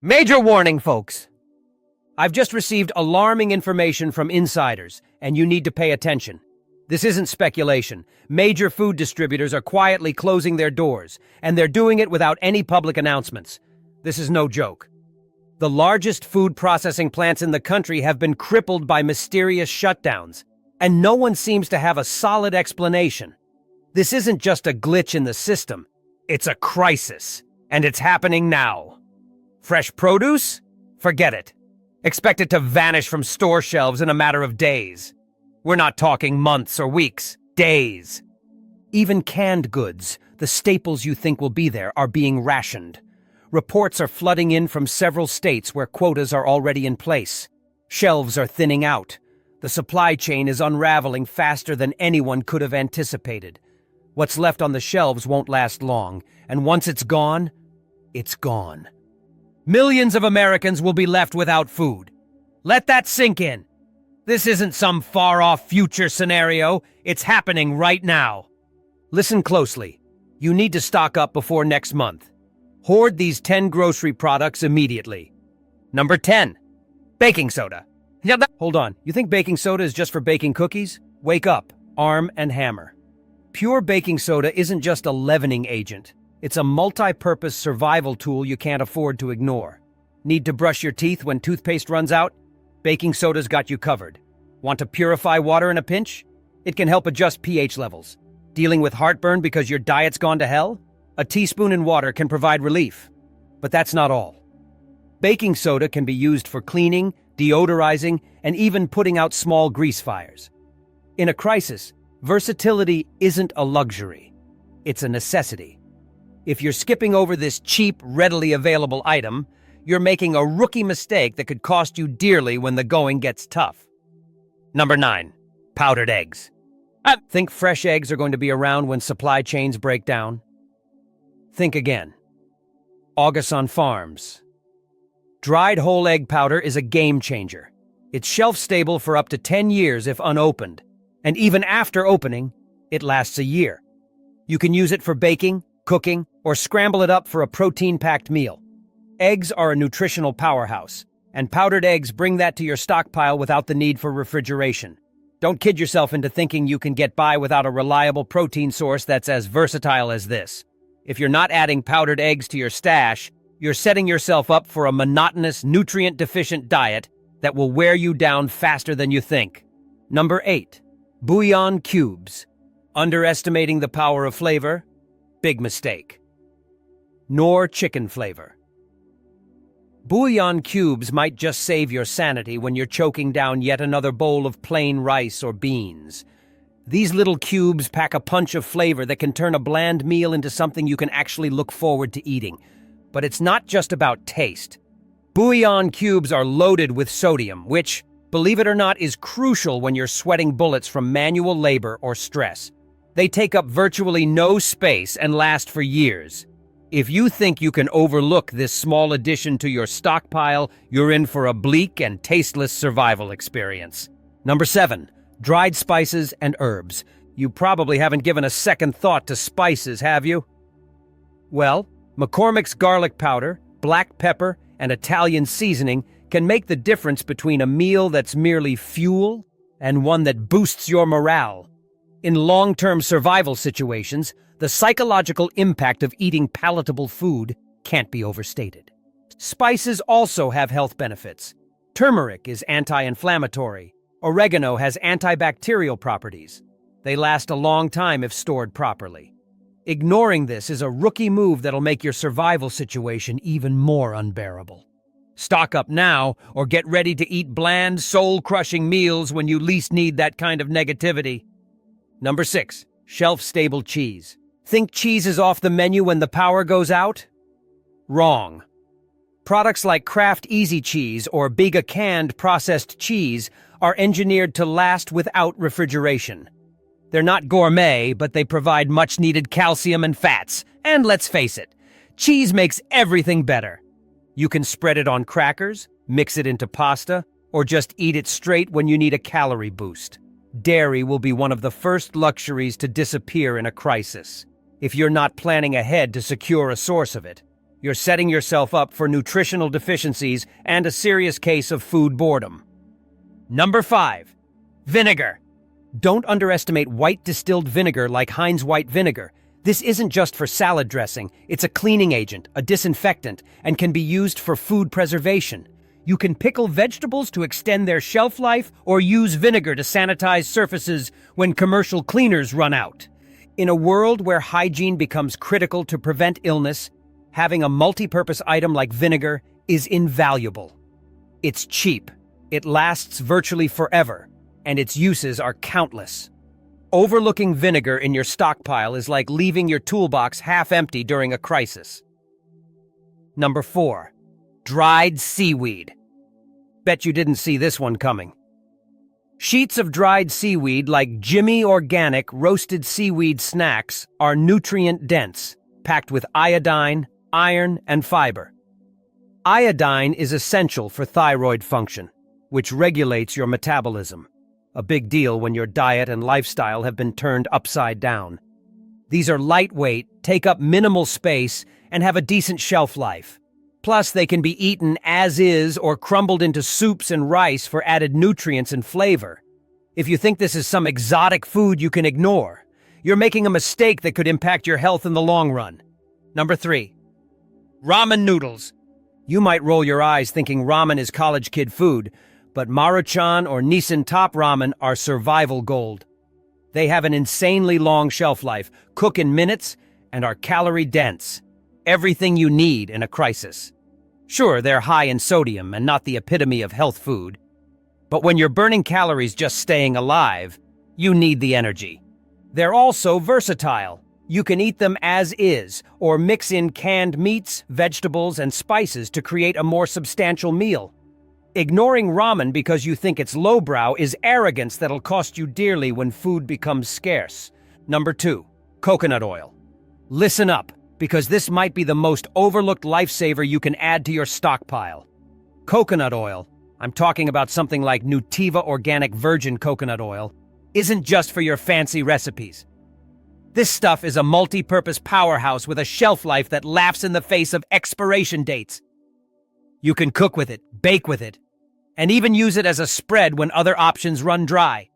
Major warning, folks. I've just received alarming information from insiders, and you need to pay attention. This isn't speculation. Major food distributors are quietly closing their doors, and they're doing it without any public announcements. This is no joke. The largest food processing plants in the country have been crippled by mysterious shutdowns, and no one seems to have a solid explanation. This isn't just a glitch in the system. It's a crisis, and it's happening now. Fresh produce? Forget it. Expect it to vanish from store shelves in a matter of days. We're not talking months or weeks, days. Even canned goods, the staples you think will be there, are being rationed. Reports are flooding in from several states where quotas are already in place. Shelves are thinning out. The supply chain is unraveling faster than anyone could have anticipated. What's left on the shelves won't last long, and once it's gone, it's gone. Millions of Americans will be left without food. Let that sink in. This isn't some far-off future scenario. It's happening right now. Listen closely. You need to stock up before next month. Hoard these 10 grocery products immediately. Number 10. Baking soda. Hold on. You think baking soda is just for baking cookies? Wake up. Arm and hammer. Pure baking soda isn't just a leavening agent. It's a multi-purpose survival tool you can't afford to ignore. Need to brush your teeth when toothpaste runs out? Baking soda's got you covered. Want to purify water in a pinch? It can help adjust pH levels. Dealing with heartburn because your diet's gone to hell? A teaspoon in water can provide relief. But that's not all. Baking soda can be used for cleaning, deodorizing, and even putting out small grease fires. In a crisis, versatility isn't a luxury. It's a necessity. If you're skipping over this cheap, readily available item, you're making a rookie mistake that could cost you dearly when the going gets tough. Number 9. Powdered eggs. Think fresh eggs are going to be around when supply chains break down? Think again. August Farms. Dried whole egg powder is a game changer. It's shelf-stable for up to 10 years if unopened, and even after opening, it lasts a year. You can use it for baking, cooking, or scramble it up for a protein-packed meal. Eggs are a nutritional powerhouse, and powdered eggs bring that to your stockpile without the need for refrigeration. Don't kid yourself into thinking you can get by without a reliable protein source that's as versatile as this. If you're not adding powdered eggs to your stash, you're setting yourself up for a monotonous, nutrient-deficient diet that will wear you down faster than you think. Number 8. Bouillon cubes. Underestimating the power of flavor? Big mistake. Nor chicken flavor. Bouillon cubes might just save your sanity when you're choking down yet another bowl of plain rice or beans. These little cubes pack a punch of flavor that can turn a bland meal into something you can actually look forward to eating. But it's not just about taste. Bouillon cubes are loaded with sodium, which, believe it or not, is crucial when you're sweating bullets from manual labor or stress. They take up virtually no space and last for years. If you think you can overlook this small addition to your stockpile, you're in for a bleak and tasteless survival experience. Number 7. Dried spices and herbs. You probably haven't given a second thought to spices, have you? Well, McCormick's garlic powder, black pepper, and Italian seasoning can make the difference between a meal that's merely fuel and one that boosts your morale. In long-term survival situations, the psychological impact of eating palatable food can't be overstated. Spices also have health benefits. Turmeric is anti-inflammatory. Oregano has antibacterial properties. They last a long time if stored properly. Ignoring this is a rookie move that'll make your survival situation even more unbearable. Stock up now, or get ready to eat bland, soul-crushing meals when you least need that kind of negativity. Number 6. Shelf-stable cheese. Think cheese is off the menu when the power goes out? Wrong. Products like Kraft Easy Cheese or Bega canned processed cheese are engineered to last without refrigeration. They're not gourmet, but they provide much-needed calcium and fats. And let's face it, cheese makes everything better. You can spread it on crackers, mix it into pasta, or just eat it straight when you need a calorie boost. Dairy will be one of the first luxuries to disappear in a crisis, if you're not planning ahead to secure a source of it. You're setting yourself up for nutritional deficiencies and a serious case of food boredom. Number 5. Vinegar. Don't underestimate white distilled vinegar like Heinz white vinegar. This isn't just for salad dressing. It's a cleaning agent, a disinfectant, and can be used for food preservation. You can pickle vegetables to extend their shelf life or use vinegar to sanitize surfaces when commercial cleaners run out. In a world where hygiene becomes critical to prevent illness, having a multi-purpose item like vinegar is invaluable. It's cheap, it lasts virtually forever, and its uses are countless. Overlooking vinegar in your stockpile is like leaving your toolbox half empty during a crisis. Number 4. Dried seaweed. Bet you didn't see this one coming. Sheets of dried seaweed like Jimmy Organic roasted seaweed snacks are nutrient-dense, packed with iodine, iron, and fiber. Iodine is essential for thyroid function, which regulates your metabolism. A big deal when your diet and lifestyle have been turned upside down. These are lightweight, take up minimal space, and have a decent shelf life. Plus, they can be eaten as is or crumbled into soups and rice for added nutrients and flavor. If you think this is some exotic food you can ignore, you're making a mistake that could impact your health in the long run. Number 3. Ramen noodles. You might roll your eyes thinking ramen is college kid food, but Maruchan or Nissin Top Ramen are survival gold. They have an insanely long shelf life, cook in minutes, and are calorie-dense. Everything you need in a crisis. Sure, they're high in sodium and not the epitome of health food. But when you're burning calories just staying alive, you need the energy. They're also versatile. You can eat them as is, or mix in canned meats, vegetables, and spices to create a more substantial meal. Ignoring ramen because you think it's lowbrow is arrogance that'll cost you dearly when food becomes scarce. Number 2. Coconut oil. Listen up, because this might be the most overlooked lifesaver you can add to your stockpile. Coconut oil, I'm talking about something like Nutiva Organic Virgin Coconut Oil, isn't just for your fancy recipes. This stuff is a multi-purpose powerhouse with a shelf life that laughs in the face of expiration dates. You can cook with it, bake with it, and even use it as a spread when other options run dry.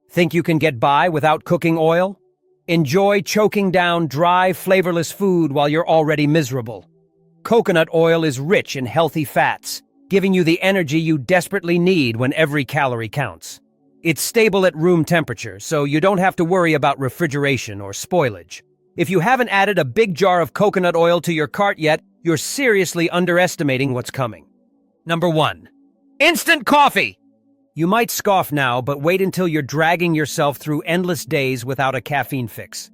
Think you can get by without cooking oil? Enjoy choking down dry, flavorless food while you're already miserable. Coconut oil is rich in healthy fats, giving you the energy you desperately need when every calorie counts. It's stable at room temperature, so you don't have to worry about refrigeration or spoilage. If you haven't added a big jar of coconut oil to your cart yet, you're seriously underestimating what's coming. Number 1. Instant coffee! You might scoff now, but wait until you're dragging yourself through endless days without a caffeine fix.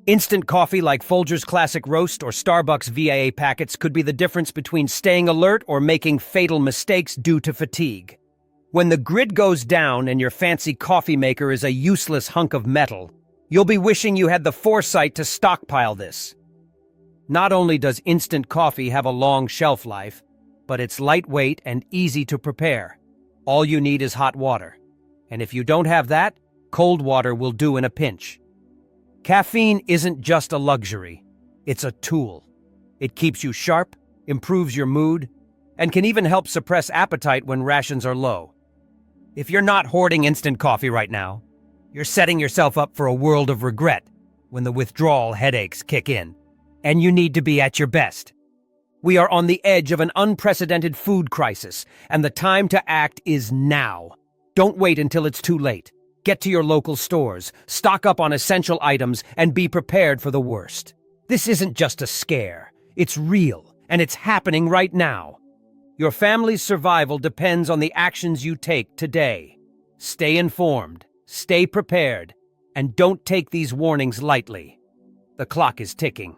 Instant coffee like Folgers Classic Roast or Starbucks VAA packets could be the difference between staying alert or making fatal mistakes due to fatigue. When the grid goes down and your fancy coffee maker is a useless hunk of metal, you'll be wishing you had the foresight to stockpile this. Not only does instant coffee have a long shelf life, but it's lightweight and easy to prepare. All you need is hot water. And if you don't have that, cold water will do in a pinch. Caffeine isn't just a luxury, it's a tool. It keeps you sharp, improves your mood, and can even help suppress appetite when rations are low. If you're not hoarding instant coffee right now, you're setting yourself up for a world of regret when the withdrawal headaches kick in. And you need to be at your best. We are on the edge of an unprecedented food crisis, and the time to act is now. Don't wait until it's too late. Get to your local stores, stock up on essential items, and be prepared for the worst. This isn't just a scare. It's real, and it's happening right now. Your family's survival depends on the actions you take today. Stay informed, stay prepared, and don't take these warnings lightly. The clock is ticking.